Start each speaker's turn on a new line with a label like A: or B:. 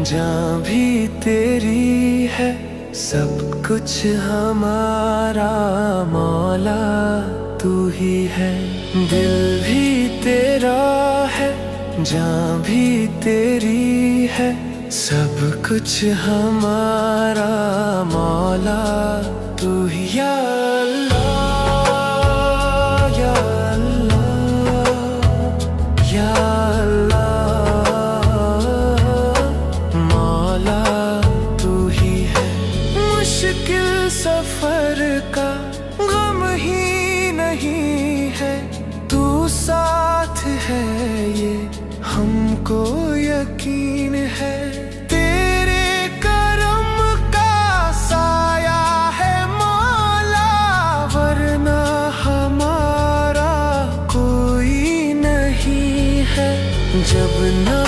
A: जहाँ भी तेरी है सब कुछ हमारा, मौला तू ही है। दिल भी तेरा है, जहाँ भी तेरी है सब कुछ हमारा, मौला तू ही। या अल्लाह या अल्लाह या अल्लाह, मौला तू ही है। मुश्किल सफर का गम ही नहीं है, तू साथ है ये हमको यकीन है। तेरे करम का साया है मौला, वरना हमारा कोई नहीं है। जब ना